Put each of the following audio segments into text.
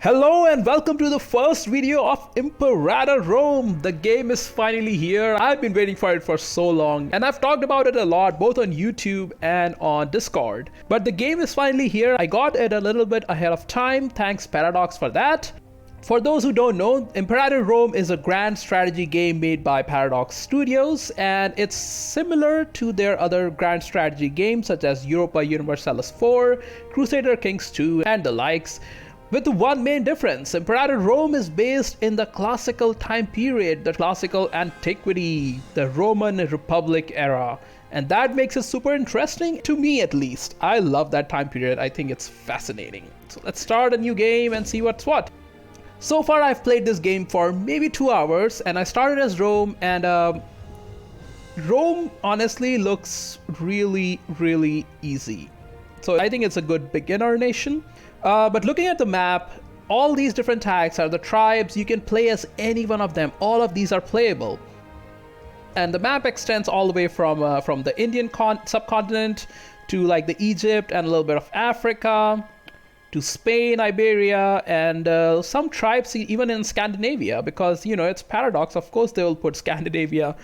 Hello and welcome to the first video of Imperator Rome. The game is finally here. I've been waiting for it for so long and I've talked about it a lot both on YouTube and on Discord. But the game is finally here. I got it a little bit ahead of time. Thanks Paradox for that. For those who don't know, Imperator Rome is a grand strategy game made by Paradox Studios, and it's similar to their other grand strategy games such as Europa Universalis 4, Crusader Kings 2, and the likes. With one main difference, Imperator Rome is based in the classical time period, the classical antiquity, the Roman Republic era. And that makes it super interesting, to me at least. I love that time period, I think it's fascinating. So let's start a new game and see what's what. So far I've played this game for maybe 2 hours and I started as Rome, and Rome honestly looks really easy. So I think it's a good beginner nation. But looking at the map, all these different tags are the tribes. You can play as any one of them. All of these are playable. And the map extends all the way from the Indian subcontinent to like the Egypt and a little bit of Africa, to Spain, Iberia, and some tribes even in Scandinavia, because, you know, it's Paradox. Of course, they will put Scandinavia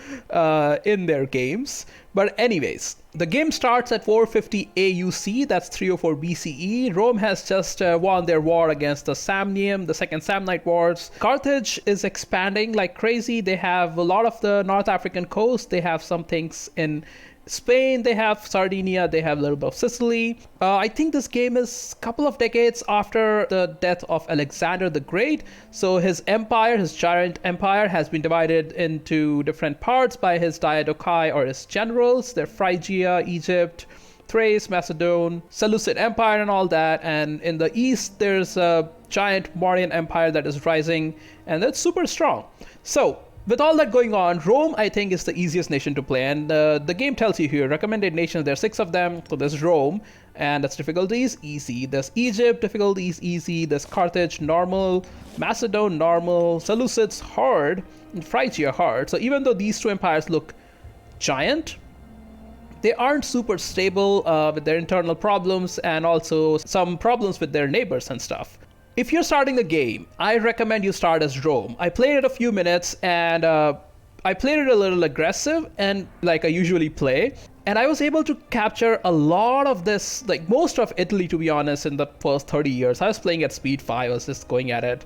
in their games. But anyways, the game starts at 450 AUC, that's 304 BCE. Rome has just won their war against the Samnium, the Second Samnite Wars. Carthage is expanding like crazy. They have a lot of the North African coast. They have some things in Spain, they have Sardinia, they have a little bit of Sicily. I think this game is a couple of decades after the death of Alexander the Great. So his empire, his giant empire, has been divided into different parts by his diadochi or his generals. They're Phrygia, Egypt, Thrace, Macedon, Seleucid Empire and all that. And in the east, there's a giant Mauryan Empire that is rising, and that's super strong. So with all that going on, Rome, I think, is the easiest nation to play. And the game tells you here, recommended nations, there are 6 of them. So there's Rome, and its difficulty is easy. There's Egypt, difficulty is easy. There's Carthage, normal. Macedon, normal. Seleucids, hard. And Phrygia, hard. So even though these 2 empires look giant, they aren't super stable with their internal problems and also some problems with their neighbors and stuff. If you're starting the game, I recommend you start as Rome. I played it a few minutes and I played it a little aggressive and like I usually play. And I was able to capture a lot of this, like most of Italy, to be honest, in the first 30 years. I was playing at speed 5, I was just going at it.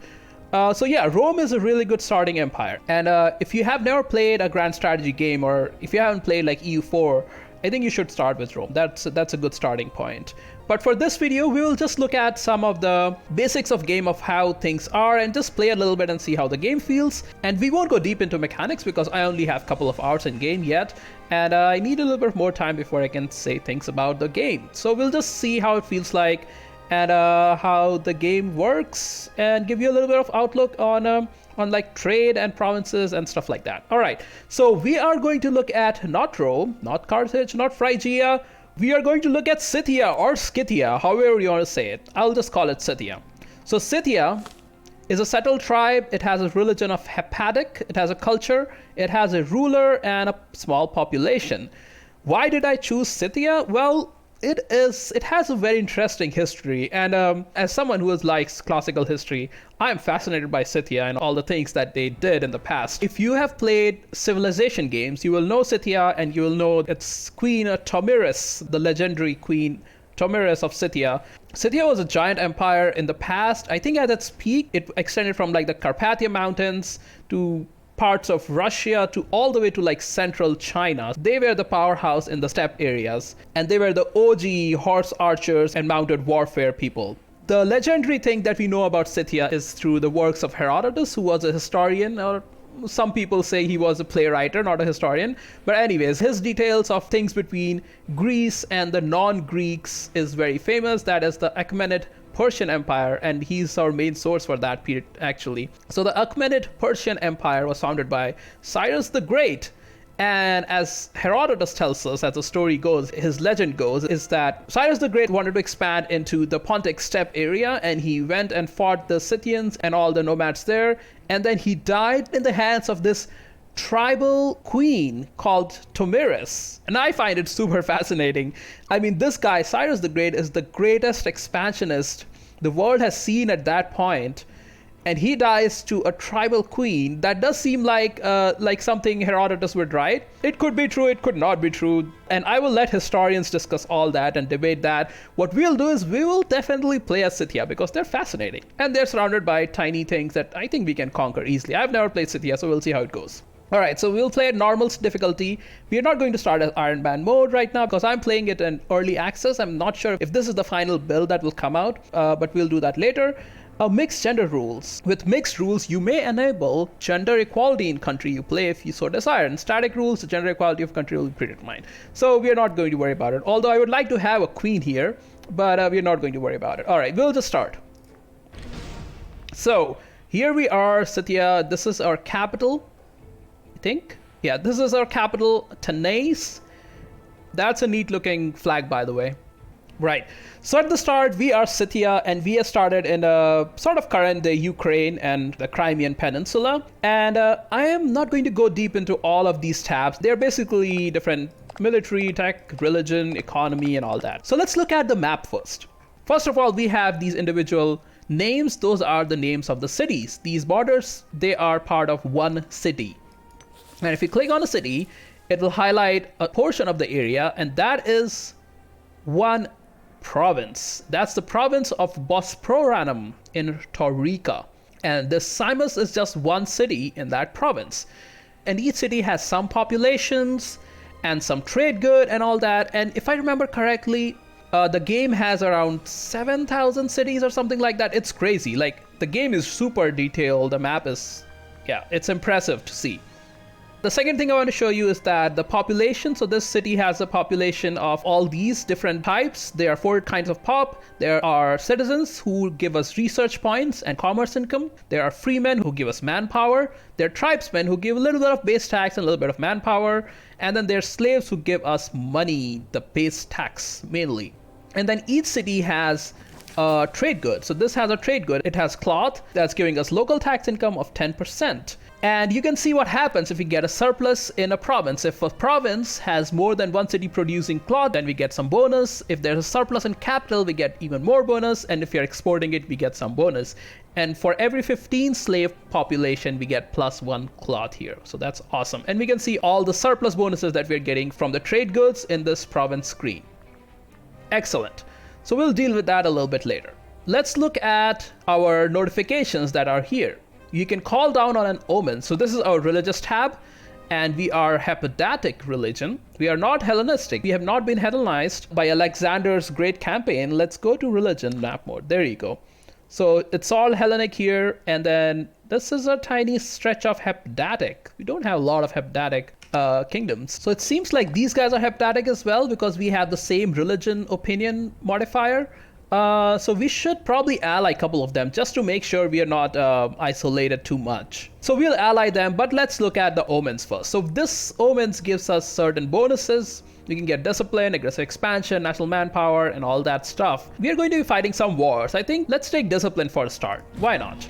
So yeah, Rome is a really good starting empire. And if you have never played a grand strategy game, or if you haven't played like EU4, I think you should start with Rome. That's a good starting point. But for this video, we will just look at some of the basics of game, of how things are, and just play a little bit and see how the game feels. And we won't go deep into mechanics because I only have a couple of hours in game yet, and I need a little bit more time before I can say things about the game. So we'll just see how it feels like and how the game works, and give you a little bit of outlook on like trade and provinces and stuff like that. All right, so we are going to look at not Rome, not Carthage, not Phrygia. We are going to look at Scythia or Scythia, however you want to say it. I'll just call it Scythia. So Scythia is a settled tribe. It has a religion of Hepatic. It has a culture. It has a ruler and a small population. Why did I choose Scythia? Well, it has a very interesting history, and as someone who likes classical history, I am fascinated by Scythia and all the things that they did in the past. If you have played civilization games, you will know Scythia, and you will know its queen Tomiris, the legendary queen Tomiris of Scythia. Scythia was a giant empire in the past. I think at its peak, it extended from like the Carpathian Mountains to parts of Russia to all the way to like central China. They were the powerhouse in the steppe areas, and they were the OG horse archers and mounted warfare people. The legendary thing that we know about Scythia is through the works of Herodotus, who was a historian, or some people say he was a playwright, not a historian. But anyways, his details of things between Greece and the non-Greeks is very famous. That is the Achaemenid Persian Empire, and he's our main source for that period actually. So the Achaemenid Persian Empire was founded by Cyrus the Great, and as Herodotus tells us, as the story goes, his legend goes, is that Cyrus the Great wanted to expand into the Pontic steppe area, and he went and fought the Scythians and all the nomads there, and then he died in the hands of this tribal queen called Tomiris. And I find it super fascinating. I mean, this guy, Cyrus the Great, is the greatest expansionist the world has seen at that point, and he dies to a tribal queen. That does seem like something Herodotus would write. It could be true, it could not be true, and I will let historians discuss all that and debate that. What we'll do is we will definitely play as Scythia because they're fascinating, and they're surrounded by tiny things that I think we can conquer easily. I've never played Scythia, so we'll see how it goes. Alright, so we'll play at normal difficulty. We are not going to start at Iron Man mode right now because I'm playing it in early access. I'm not sure if this is the final build that will come out, but we'll do that later. Mixed gender rules. With mixed rules, you may enable gender equality in country you play if you so desire. In static rules, the gender equality of country will be predetermined. So we are not going to worry about it. Although I would like to have a queen here, but we're not going to worry about it. All right, we'll just start. So here we are, Scythia. This is our capital, I think. Yeah, this is our capital, Tanais. That's a neat looking flag, by the way. Right. So at the start, we are Scythia, and we have started in a sort of current day Ukraine and the Crimean Peninsula. And I am not going to go deep into all of these tabs. They're basically different military, tech, religion, economy, and all that. So let's look at the map first. First of all, we have these individual names. Those are the names of the cities. These borders, they are part of one city. And if you click on a city, it will highlight a portion of the area, and that is one province. That's the province of Bosporanum in Taurica. And this Simus is just one city in that province. And each city has some populations and some trade good and all that. And if I remember correctly, the game has around 7,000 cities or something like that. It's crazy. Like, the game is super detailed. The map is, yeah, it's impressive to see. The second thing I want to show you is that the population, so this city has a population of all these different types. There are 4 kinds of pop. There are citizens who give us research points and commerce income. There are freemen who give us manpower. There are tribesmen who give a little bit of base tax and a little bit of manpower. And then there are slaves who give us money, the base tax mainly. And then each city has a trade good. So this has a trade good. It has cloth that's giving us local tax income of 10%. And you can see what happens if we get a surplus in a province. If a province has more than one city producing cloth, then we get some bonus. If there's a surplus in capital, we get even more bonus. And if you're exporting it, we get some bonus. And for every 15 slave population, we get +1 cloth here. So that's awesome. And we can see all the surplus bonuses that we're getting from the trade goods in this province screen. Excellent. So we'll deal with that a little bit later. Let's look at our notifications that are here. You can call down on an omen. So this is our religious tab, and we are Hepatic religion. We are not Hellenistic. We have not been Hellenized by Alexander's great campaign. Let's go to religion map mode. There you go. So it's all Hellenic here, and then this is a tiny stretch of Hepatic. We don't have a lot of Hepatic kingdoms. So it seems like these guys are Hepatic as well because we have the same religion opinion modifier. So we should probably ally a couple of them just to make sure we are not isolated too much. So we'll ally them, but let's look at the omens first. So this omens gives us certain bonuses. We can get discipline, aggressive expansion, national manpower, and all that stuff. We are going to be fighting some wars. I think let's take discipline for a start. Why not?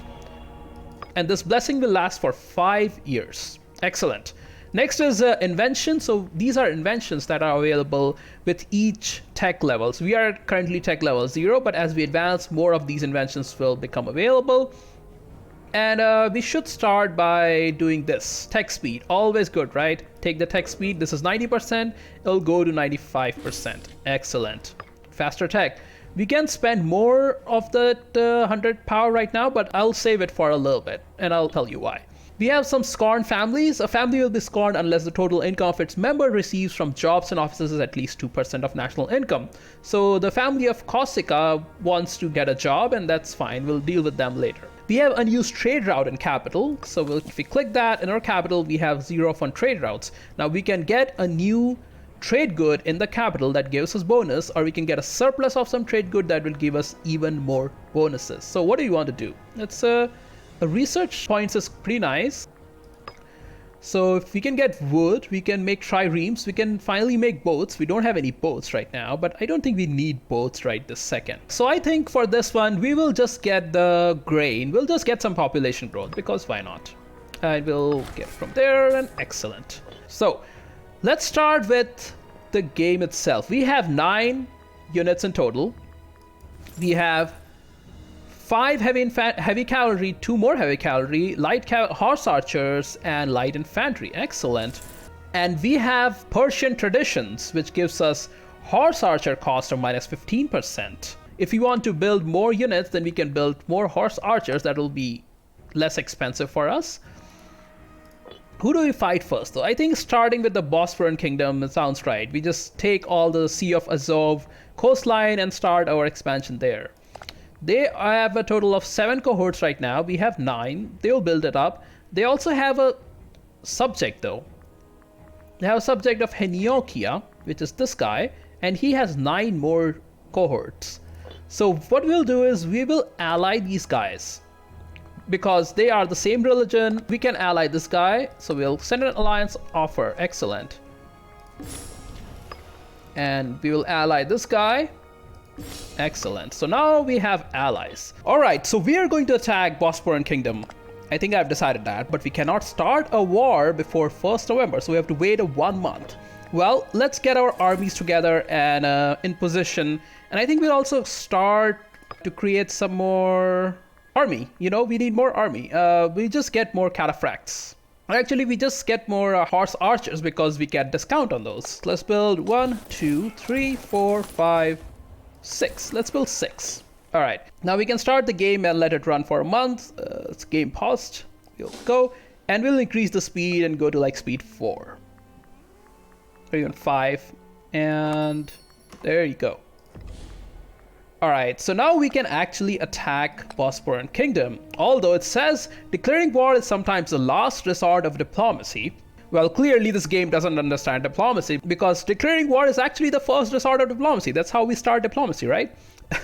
And this blessing will last for 5 years. Excellent. Next is invention. So these are inventions that are available with each tech level. So we are currently tech level 0, but as we advance, more of these inventions will become available. And we should start by doing this. Tech speed, always good, right? Take the tech speed. This is 90%. It'll go to 95%. Excellent. Faster tech. We can spend more of the 100 power right now, but I'll save it for a little bit, and I'll tell you why. We have some scorned families. A family will be scorned unless the total income of its member receives from jobs and offices is at least 2% of national income. So the family of Corsica wants to get a job, and that's fine. We'll deal with them later. We have unused trade route in capital. So if we click that in our capital, we have 0 on trade routes. Now we can get a new trade good in the capital that gives us bonus, or we can get a surplus of some trade good that will give us even more bonuses. So what do you want to do? It's research points is pretty nice. So if we can get wood, we can make triremes, we can finally make boats. We don't have any boats right now, but I don't think we need boats right this second. So I think for this one, we will just get the grain. We'll just get some population growth because why not? And we'll get from there, and excellent. So let's start with the game itself. We have 9 units in total. We have 5 heavy cavalry, 2 more heavy cavalry, horse archers, and light infantry. Excellent. And we have Persian traditions, which gives us horse archer cost of minus 15%. If we want to build more units, then we can build more horse archers. That will be less expensive for us. Who do we fight first though? I think starting with the Bosporan Kingdom sounds right. We just take all the Sea of Azov coastline and start our expansion there. They have a total of 7 cohorts right now. We have 9. They'll build it up. They also have a subject though. They have a subject of Heniokia, which is this guy, and he has 9 more cohorts. So what we'll do is we will ally these guys. Because they are the same religion, we can ally this guy. So we'll send an alliance offer. Excellent. And we will ally this guy. Excellent. So now we have allies. Alright, so we are going to attack Bosporan Kingdom. I think I've decided that, but we cannot start a war before 1st November, so we have to wait 1 month. Well, let's get our armies together and in position. And I think we'll also start to create some more army. You know, we need more army. We just get more cataphracts. Actually, we just get more horse archers because we get discount on those. Let's build 1, 2, 3, 4, 5, 6. Let's build 6. All right. Now we can start the game and let it run for a month. It's game paused. We'll go and we'll increase the speed and go to like speed 4. Or even 5. And there you go. Alright, so now we can actually attack Bosporan Kingdom. Although it says declaring war is sometimes the last resort of diplomacy. Well, clearly this game doesn't understand diplomacy because declaring war is actually the first resort of diplomacy. That's how we start diplomacy, right?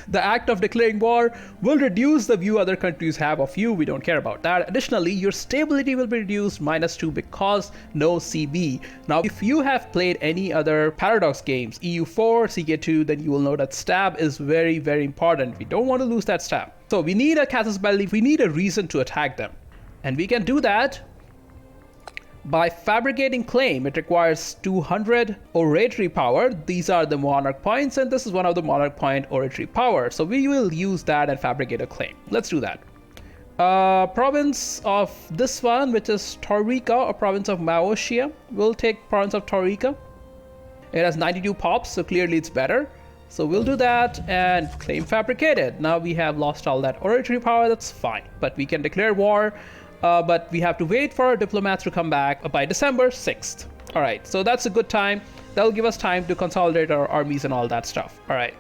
The act of declaring war will reduce the view other countries have of you. We don't care about that. Additionally, your stability will be reduced -2 because no CB. Now, if you have played any other Paradox games, EU4, CK2, then you will know that stab is very, very important. We don't want to lose that stab. So we need a casus belli. We need a reason to attack them. And we can do that by fabricating claim. It requires 200 oratory power. These are the monarch points, and this is one of the monarch point oratory power. So we will use that and fabricate a claim. Let's do that. Province of this one, which is Taurika, or province of Maotia. We'll take province of Taurika. It has 92 pops, so clearly it's better. So we'll do that and claim fabricated. Now we have lost all that oratory power. That's fine, but we can declare war. But we have to wait for our diplomats to come back by December 6th. All right, so that's a good time. That'll give us time to consolidate our armies and all that stuff. All right.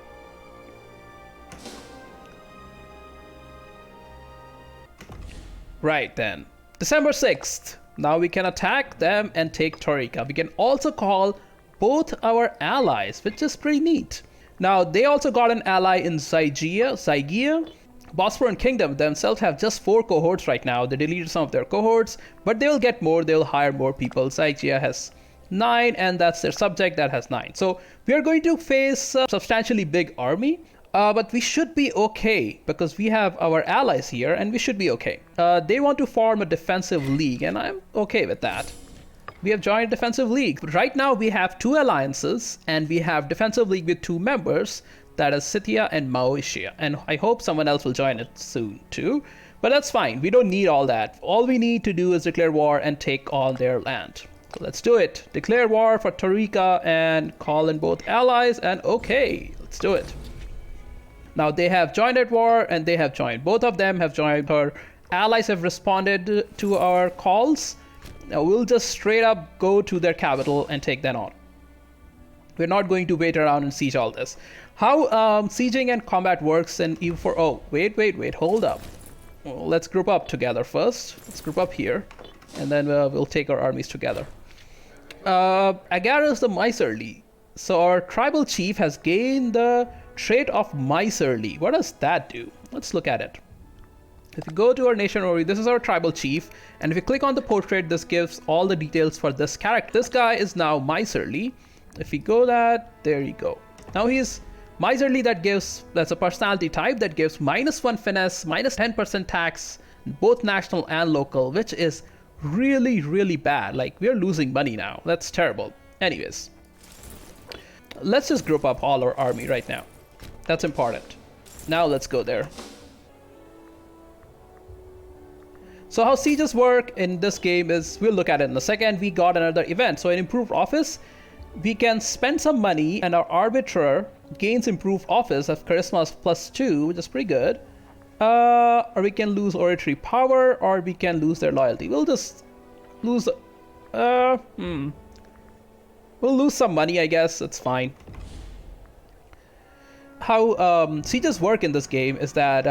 Right then, December 6th. Now we can attack them and take Taurika. We can also call both our allies, which is pretty neat. Now, they also got an ally in Zygia. Bosporan Kingdom themselves have just 4 cohorts right now. They deleted some of their cohorts, but they will get more. They will hire more people. Zygia has 9, and that's their subject that has 9. So we are going to face a substantially big army, but we should be okay because we have our allies here, and we should be okay. They want to form a defensive league, and I'm okay with that. We have joined defensive league. Right now we have 2 alliances, and we have defensive league with 2 members. That is Scythia and Maotia, and I hope someone else will join it soon too. But that's fine. We don't need all that. All we need to do is declare war and take all their land. So let's do it. Declare war for Taurika and call in both allies, and okay, let's do it. Now they have joined at war and they have joined. Both of them have joined. Our allies have responded to our calls. Now we'll just straight up go to their capital and take them on. We're not going to wait around and siege all this. How sieging and combat works in EU4. Oh, wait, hold up. Well, let's group up together first. Let's group up here, and then we'll take our armies together. Agar is the miserly. So our tribal chief has gained the trait of miserly. What does that do? Let's look at it. If you go to our nation overview, this is our tribal chief, and if you click on the portrait, this gives all the details for this character. This guy is now miserly. If we go that, there you go. Now he's miserly. That's a personality type that gives -1 finesse, -10% tax, both national and local, which is really, really bad. Like, we're losing money now. That's terrible. Anyways, let's just group up all our army right now. That's important. Now let's go there. So how sieges work in this game is, we'll look at it in a second. We got another event. So in improved office, we can spend some money and our arbiter gains improved office of charisma +2, which is pretty good. Or we can lose oratory power, or we can lose their loyalty. We'll just lose, we'll lose some money, I guess. It's fine. How sieges work in this game is that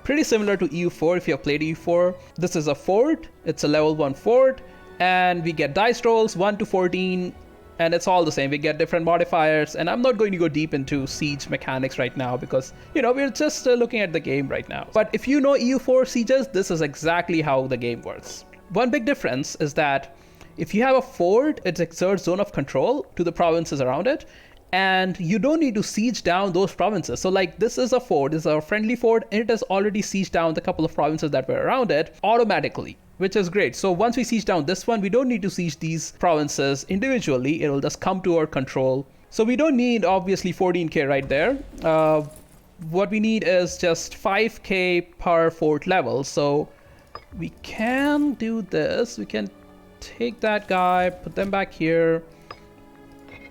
pretty similar to EU4 if you have played EU4. This is a fort, it's a level 1 fort, and we get dice rolls 1 to 14, and it's all the same. We get different modifiers, and I'm not going to go deep into siege mechanics right now because, you know, we're just looking at the game right now. But if you know EU4 sieges, this is exactly how the game works. One big difference is that if you have a fort, it exerts zone of control to the provinces around it, and you don't need to siege down those provinces. So like this is a fort, this is a friendly fort, and it has already sieged down the couple of provinces that were around it automatically, which is great. So once we siege down this one, we don't need to siege these provinces individually. It'll just come to our control. So we don't need obviously 14k right there. What we need is just 5k per fort level. So we can do this. We can take that guy, put them back here.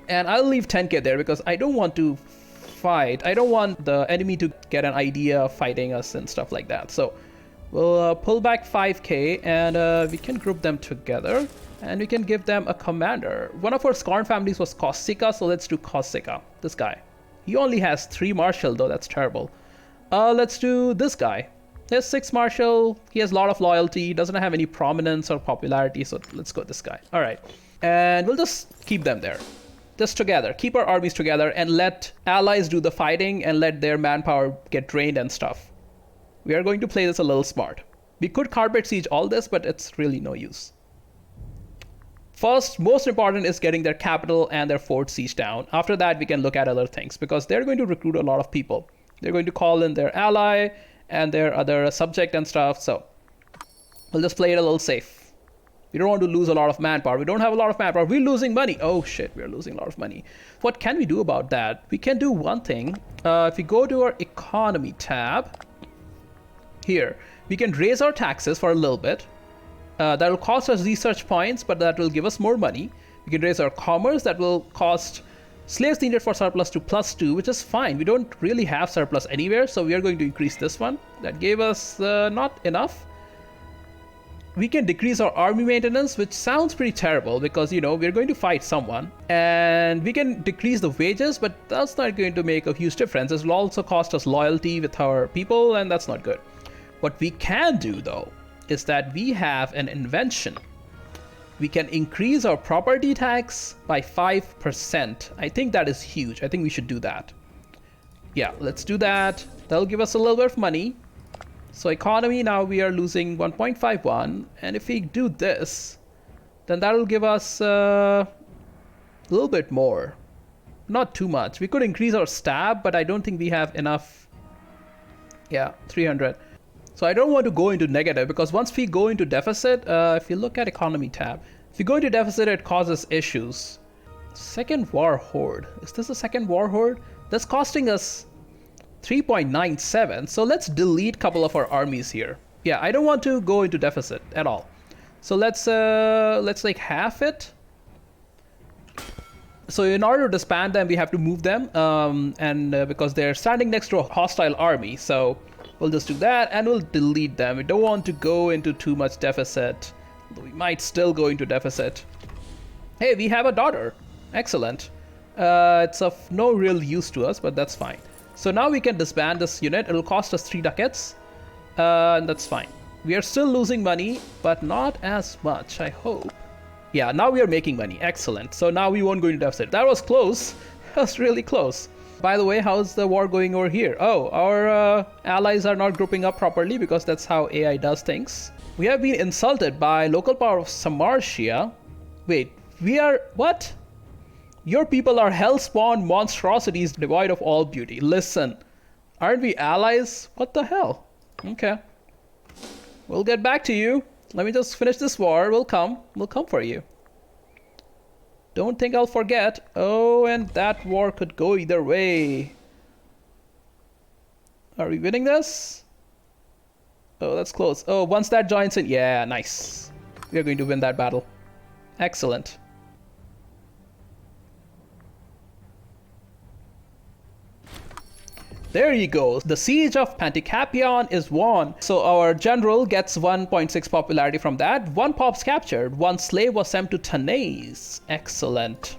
And I'll leave 10k there because I don't want to fight. I don't want the enemy to get an idea of fighting us and stuff like that. So we'll pull back 5k and we can group them together and we can give them a commander. One of our Scorn families was Corsica, so let's do Corsica. This guy. He only has 3 martial though, that's terrible. Let's do this guy. He has 6 martial, he has a lot of loyalty, he doesn't have any prominence or popularity, so let's go this guy. All right, and we'll just keep them there. Just together, keep our armies together and let allies do the fighting and let their manpower get drained and stuff. We are going to play this a little smart. We could carpet siege all this, but it's really no use. First, most important is getting their capital and their fort siege down. After that, we can look at other things because they're going to recruit a lot of people. They're going to call in their ally and their other subject and stuff. So we'll just play it a little safe. We don't want to lose a lot of manpower. We don't have a lot of manpower. We're losing money. Oh shit, we're losing a lot of money. What can we do about that? We can do one thing. If we go to our economy tab, here, we can raise our taxes for a little bit. That will cost us research points, but that will give us more money. We can raise our commerce. That will cost slaves needed for surplus to +2, which is fine. We don't really have surplus anywhere, so we are going to increase this one. That gave us not enough. We can decrease our army maintenance, which sounds pretty terrible because, you know, we're going to fight someone. And we can decrease the wages, but that's not going to make a huge difference. It will also cost us loyalty with our people, and that's not good. What we can do, though, is that we have an invention. We can increase our property tax by 5%. I think that is huge. I think we should do that. Yeah, let's do that. That'll give us a little bit of money. So economy, now we are losing 1.51, and if we do this, then that'll give us a little bit more. Not too much. We could increase our stab, but I don't think we have enough. Yeah, 300. So I don't want to go into negative because once we go into deficit, if you look at economy tab, if you go into deficit, it causes issues. Second war horde. Is this a second war horde? That's costing us 3.97. So let's delete a couple of our armies here. Yeah, I don't want to go into deficit at all. So let's like half it. So in order to disband them, we have to move them, because they're standing next to a hostile army. So we'll just do that and we'll delete them. We don't want to go into too much deficit. We might still go into deficit. Hey, we have a daughter. Excellent. It's of no real use to us, but that's fine. So now we can disband this unit. It'll cost us 3 ducats, and that's fine. We are still losing money, but not as much, I hope. Yeah, now we are making money. Excellent. So now we won't go into deficit. That was close. That was really close. By the way, how's the war going over here? Oh, our allies are not grouping up properly because that's how AI does things. We have been insulted by local power of Samartia. Wait, we are... what? Your people are hell-spawned monstrosities devoid of all beauty. Listen, aren't we allies? What the hell? Okay. We'll get back to you. Let me just finish this war. We'll come for you. Don't think I'll forget. Oh, and that war could go either way. Are we winning this? Oh, that's close. Oh, once that joins in, yeah, nice. We are going to win that battle. Excellent. There you go. The siege of Panticapaeon is won. So our general gets 1.6 popularity from that. 1 pop's captured. 1 slave was sent to Tanais. Excellent.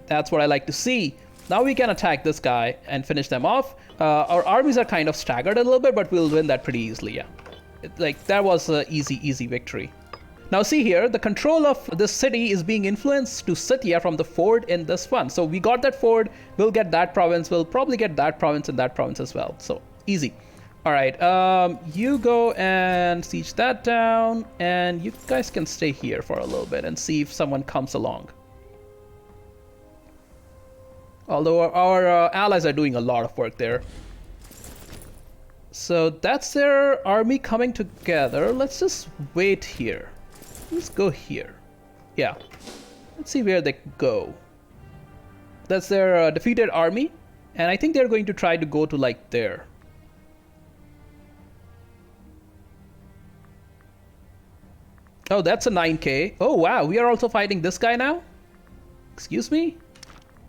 That's what I like to see. Now we can attack this guy and finish them off. Our armies are kind of staggered a little bit, but we'll win that pretty easily, yeah. That was an easy victory. Now see here, the control of this city is being influenced to Scythia from the fort in this one. So we got that fort, we'll get that province, we'll probably get that province and that province as well. So easy. All right, you go and siege that down, and you guys can stay here for a little bit and see if someone comes along. Although our allies are doing a lot of work there. So that's their army coming together. Let's just wait here. Let's go here. Yeah. Let's see where they go. That's their defeated army. And I think they're going to try to go to like there. Oh, that's a 9k. Oh, wow. We are also fighting this guy now? Excuse me?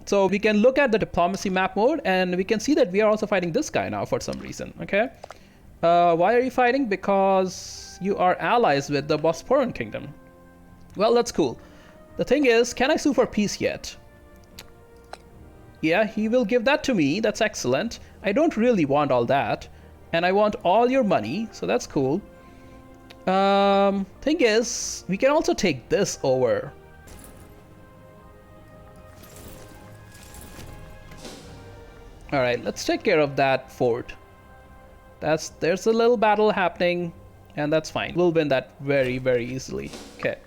So we can look at the diplomacy map mode and we can see that we are also fighting this guy now for some reason. Okay. Why are you fighting? Because you are allies with the Bosporan kingdom. Well, that's cool. The thing is, can I sue for peace yet? Yeah, he will give that to me. That's excellent. I don't really want all that. And I want all your money. So that's cool. Thing is, we can also take this over. All right, let's take care of that fort. There's a little battle happening, and that's fine. We'll win that very, very easily. Okay.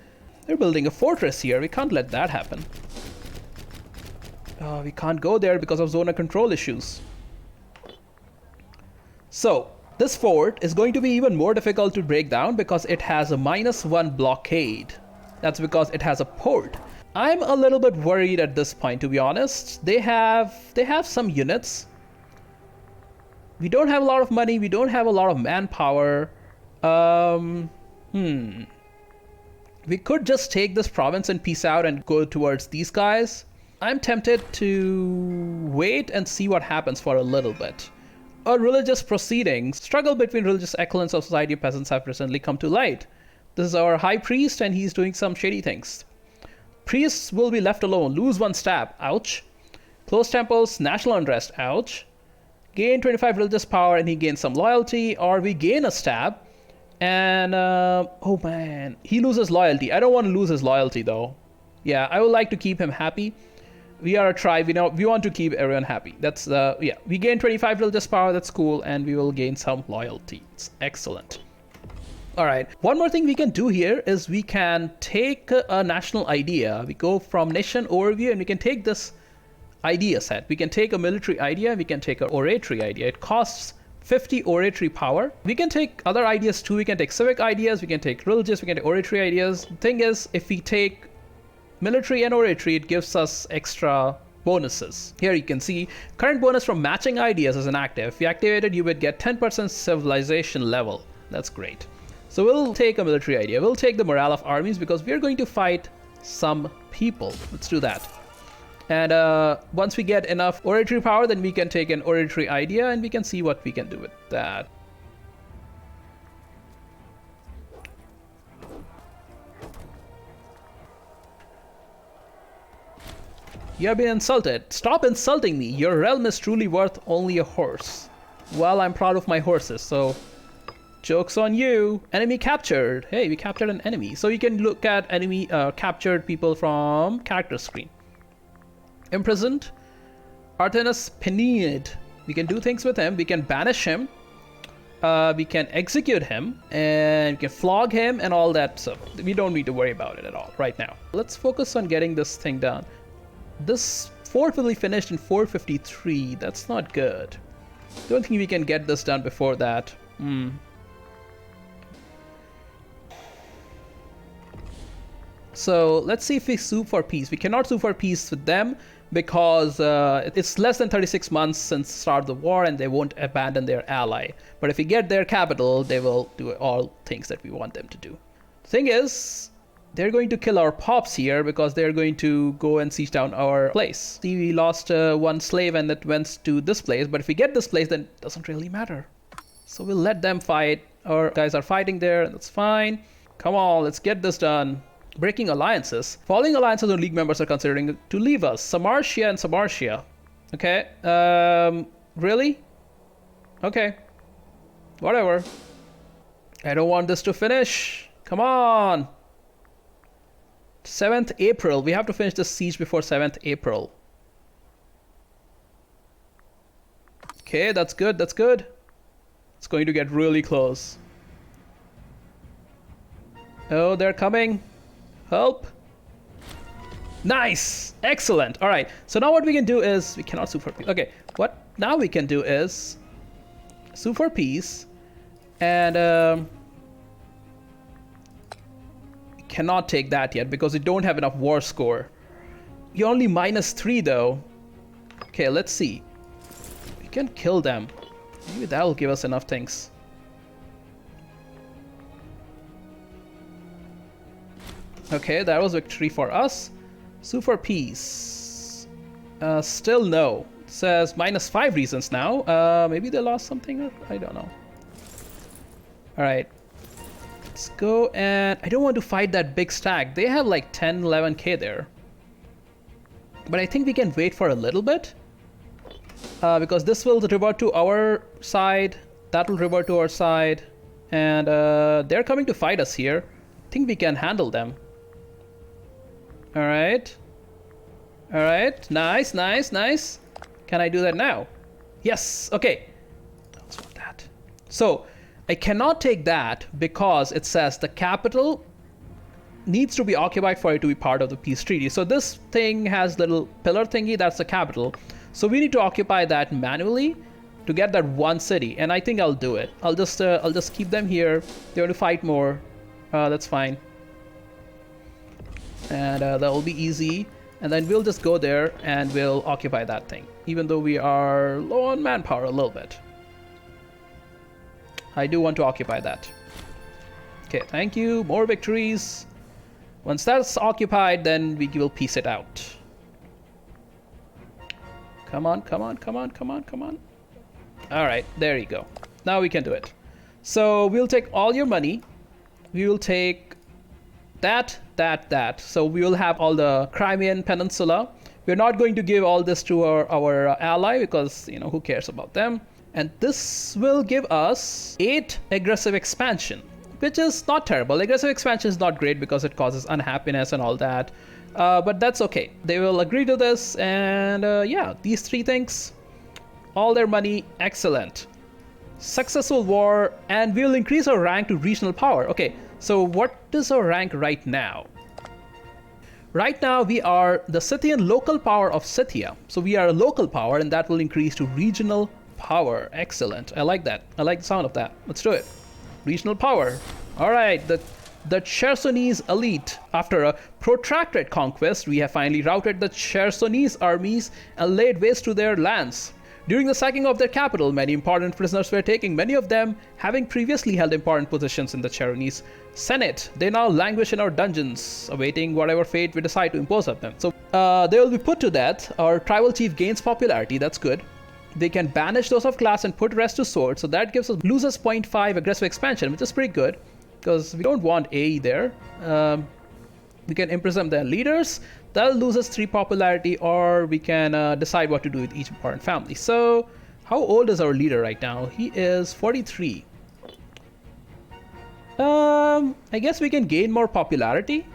They're building a fortress here. We can't let that happen. We can't go there because of zone control issues. So, this fort is going to be even more difficult to break down because it has a -1 blockade. That's because it has a port. I'm a little bit worried at this point, to be honest. They have some units. We don't have a lot of money. We don't have a lot of manpower. We could just take this province and peace out and go towards these guys. I'm tempted to wait and see what happens for a little bit. A religious proceedings. Struggle between religious excellence of society peasants have recently come to light. This is our high priest and he's doing some shady things. Priests will be left alone. Lose 1 stab. Ouch. Close temples. National unrest. Ouch. Gain 25 religious power and he gains some loyalty. Or we gain a stab. And, oh man. He loses loyalty. I don't want to lose his loyalty though. Yeah, I would like to keep him happy. We are a tribe. We want to keep everyone happy. That's, yeah. We gain 25 religious power. That's cool. And we will gain some loyalty. It's excellent. All right, one more thing we can do here is we can take a national idea. We go from nation overview and we can take this idea set. We can take a military idea, we can take an oratory idea. It costs 50 oratory power. We can take other ideas too. We can take civic ideas, we can take religious, we can take oratory ideas. The thing is, if we take military and oratory, it gives us extra bonuses. Here you can see current bonus from matching ideas is inactive. If you activate it, you would get 10% civilization level. That's great. So we'll take a military idea. We'll take the morale of armies because we're going to fight some people. Let's do that. And once we get enough oratory power, then we can take an oratory idea and we can see what we can do with that. You have been insulted. Stop insulting me. Your realm is truly worth only a horse. Well, I'm proud of my horses, so joke's on you. Enemy captured. Hey, we captured an enemy. So you can look at enemy captured people from character screen. Imprisoned. Artenis Peneid. We can do things with him. We can banish him. We can execute him. And we can flog him and all that stuff. We don't need to worry about it at all right now. Let's focus on getting this thing done. This fort will be finished in 453. That's not good. Don't think we can get this done before that. So let's see if we sue for peace. We cannot sue for peace with them because it's less than 36 months since the start of the war and they won't abandon their ally. But if we get their capital, they will do all things that we want them to do. The thing is, they're going to kill our pops here because they're going to go and siege down our place. See, we lost one slave and it went to this place. But if we get this place, then it doesn't really matter. So we'll let them fight. Our guys are fighting there. That's fine. Come on, let's get this done. Breaking alliances. Following alliances or league members are considering to leave us. Samartia and Samartia. Okay. Really? Okay. Whatever. I don't want this to finish. Come on. 7th April. We have to finish this siege before 7th April. Okay, that's good. That's good. It's going to get really close. Oh, they're coming. Help. Nice. Excellent. All right. So now what we can do is we cannot sue for peace. Okay. What now we can do is sue for peace and cannot take that yet because we don't have enough war score. You're only -3 though. Okay, let's see. We can kill them. Maybe that'll give us enough things. Okay, that was victory for us. Sue for peace. Still no. It says -5 reasons now. Maybe they lost something or I don't know. All right. Let's go, and I don't want to fight that big stack. They have like 10, 11k there. But I think we can wait for a little bit. Because this will revert to our side. That will revert to our side. And they're coming to fight us here. I think we can handle them. Alright. Alright. Nice, nice, nice. Can I do that now? Yes. Okay. Let's want that. So I cannot take that because it says the capital needs to be occupied for it to be part of the peace treaty. So this thing has little pillar thingy, that's the capital. So we need to occupy that manually to get that one city, and I think I'll do it. I'll just keep them here. They want to fight more. That's fine. And that will be easy. And then we'll just go there and we'll occupy that thing, even though we are low on manpower a little bit. I do want to occupy that. Okay, thank you. More victories. Once that's occupied, then we will piece it out. Come on, come on, come on, come on, come on. All right, there you go. Now we can do it. So we'll take all your money. We will take that. So we will have all the Crimean Peninsula. We're not going to give all this to our ally because, you know, who cares about them? And this will give us 8 aggressive expansion, which is not terrible. Aggressive expansion is not great because it causes unhappiness and all that. But that's okay. They will agree to this. And yeah, these 3 things, all their money, excellent. Successful war, and we'll increase our rank to regional power. Okay, so what is our rank right now? Right now, we are the Scythian local power of Scythia. So we are a local power, and that will increase to regional power. Excellent. I like that. I like the sound of that. Let's do it. Regional power. All right. The Chersonese elite. After a protracted conquest, we have finally routed the Chersonese armies and laid waste to their lands. During the sacking of their capital, many important prisoners were taken, many of them having previously held important positions in the Chersonese Senate. They now languish in our dungeons, awaiting whatever fate we decide to impose on them. So they will be put to death. Our tribal chief gains popularity. That's good. They can banish those of class and put rest to sword. So that gives us loses 0.5 aggressive expansion, which is pretty good because we don't want AE there. We can imprison their leaders. That'll lose us 3 popularity, or we can decide what to do with each important family. So how old is our leader right now? He is 43. I guess we can gain more popularity.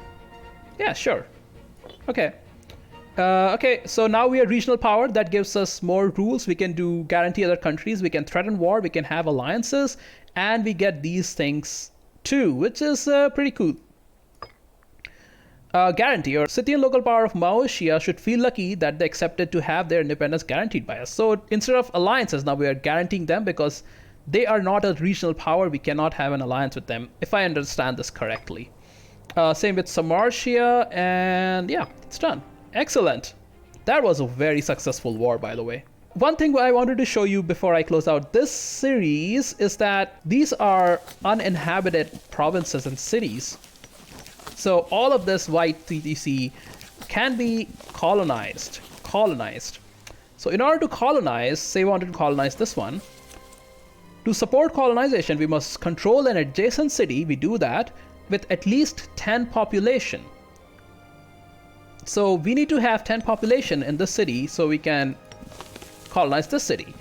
Yeah, sure. Okay. Okay, so now we are regional power. That gives us more rules. We can do guarantee other countries. We can threaten war. We can have alliances. And we get these things too, which is pretty cool. Guarantee, or Scythian local power of Maotia should feel lucky that they accepted to have their independence guaranteed by us. So instead of alliances, now we are guaranteeing them because they are not a regional power. We cannot have an alliance with them, if I understand this correctly. Same with Samartia, and yeah, it's done. Excellent. That was a very successful war, by the way. One thing I wanted to show you before I close out this series is that these are uninhabited provinces and cities. So all of this white 3DC can be colonized. So in order to colonize, say we wanted to colonize this one, to support colonization, we must control an adjacent city. We do that with at least 10 population. So we need to have 10 population in this city so we can colonize this city.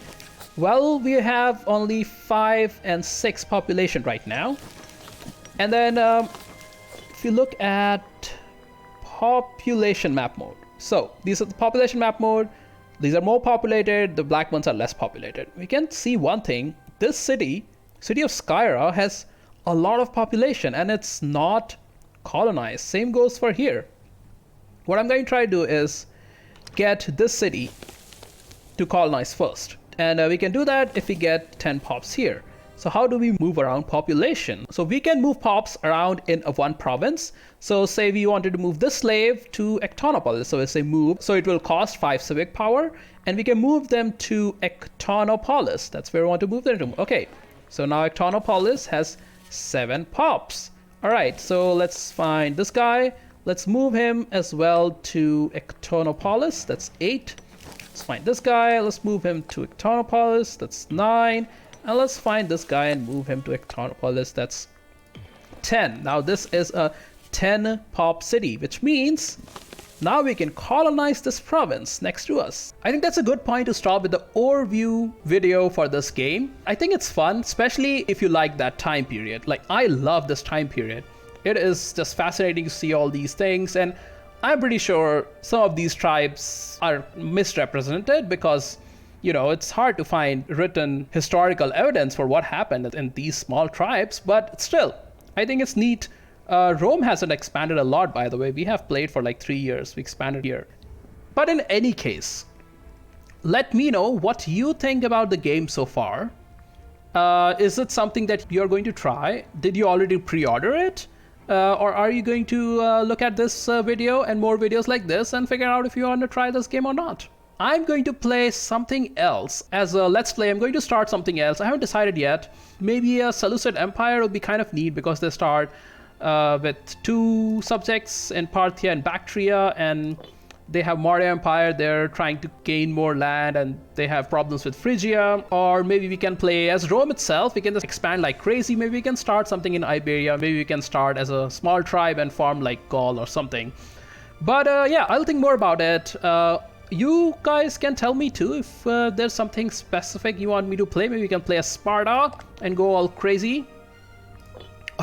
Well, we have only 5 and 6 population right now. And then if you look at population map mode. So these are the population map mode. These are more populated, the black ones are less populated. We can see one thing, this city of Scythia has a lot of population and it's not colonized. Same goes for here. What I'm going to try to do is get this city to colonize first. And we can do that if we get 10 pops here. So how do we move around population? So we can move pops around in one province. So say we wanted to move this slave to Ectonopolis. So we say move. So it will cost 5 civic power. And we can move them to Ectonopolis. That's where we want to move them to. Okay, so now Ectonopolis has 7 pops. All right, so let's find this guy. Let's move him as well to Ectonopolis. That's 8. Let's find this guy. Let's move him to Ectonopolis. That's 9. And let's find this guy and move him to Ectonopolis. That's 10. Now this is a 10 pop city, which means now we can colonize this province next to us. I think that's a good point to stop with the overview video for this game. I think it's fun, especially if you like that time period. Like, I love this time period. It is just fascinating to see all these things, and I'm pretty sure some of these tribes are misrepresented because, you know, it's hard to find written historical evidence for what happened in these small tribes, but still, I think it's neat. Rome hasn't expanded a lot, by the way. We have played for like 3 years. We expanded here. But in any case, let me know what you think about the game so far. Is it something that you're going to try? Did you already pre-order it? Or are you going to look at this video and more videos like this and figure out if you want to try this game or not? I'm going to play something else. As a Let's Play, I'm going to start something else. I haven't decided yet. Maybe a Seleucid Empire will be kind of neat because they start with 2 subjects in Parthia and Bactria, and they have Maurya Empire. They're trying to gain more land and they have problems with Phrygia. Or maybe we can play as Rome itself. We can just expand like crazy. Maybe we can start something in Iberia. Maybe we can start as a small tribe and farm like Gaul or something. But yeah, I'll think more about it. You guys can tell me too if there's something specific you want me to play. Maybe we can play as Sparta and go all crazy.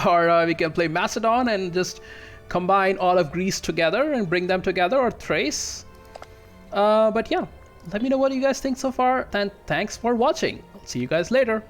Or we can play Macedon and just combine all of Greece together and bring them together, or Thrace. But yeah, let me know what you guys think so far, and thanks for watching. I'll see you guys later.